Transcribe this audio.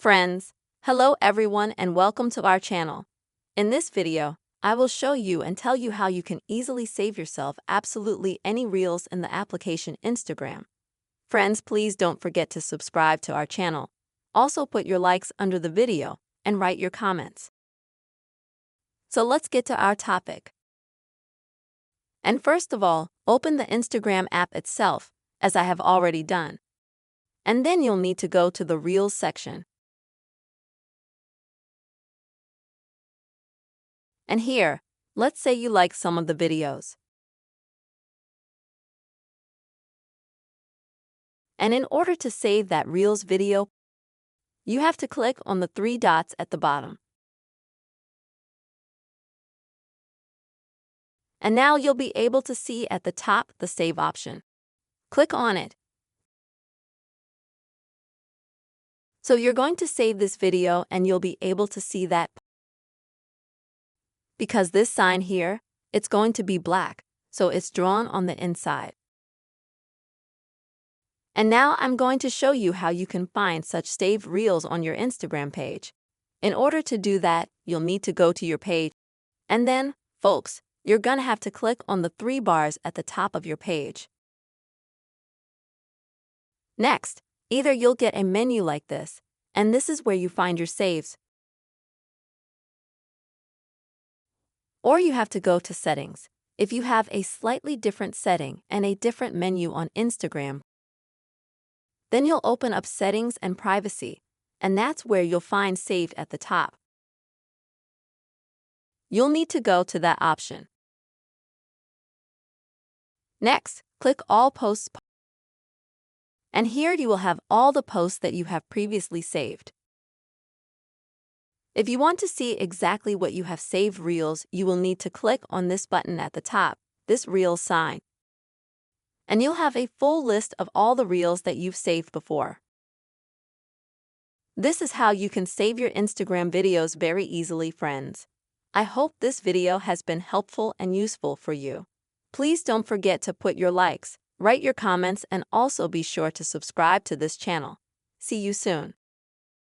Friends, hello everyone and welcome to our channel. In this video, I will show you and tell you how you can easily save yourself absolutely any reels in the application Instagram. Friends, please don't forget to subscribe to our channel. Also put your likes under the video and write your comments. So let's get to our topic. And first of all, open the Instagram app itself, as I have already done. And then you'll need to go to the Reels section. And here, let's say you like some of the videos. And in order to save that Reels video, you have to click on the three dots at the bottom. And now you'll be able to see at the top the Save option. Click on it. So you're going to save this video and you'll be able to see that. Because this sign here, it's going to be black, so it's drawn on the inside. And now I'm going to show you how you can find such saved reels on your Instagram page. In order to do that, you'll need to go to your page. And then, folks, you're gonna have to click on the three bars at the top of your page. Next, either you'll get a menu like this, and this is where you find your saves. Or you have to go to Settings. If you have a slightly different setting and a different menu on Instagram, then you'll open up Settings and Privacy, and that's where you'll find Saved at the top. You'll need to go to that option. Next, click All Posts. And here you will have all the posts that you have previously saved. If you want to see exactly what you have saved reels, you will need to click on this button at the top, this Reels sign. And you'll have a full list of all the reels that you've saved before. This is how you can save your Instagram videos very easily, friends. I hope this video has been helpful and useful for you. Please don't forget to put your likes, write your comments, and also be sure to subscribe to this channel. See you soon.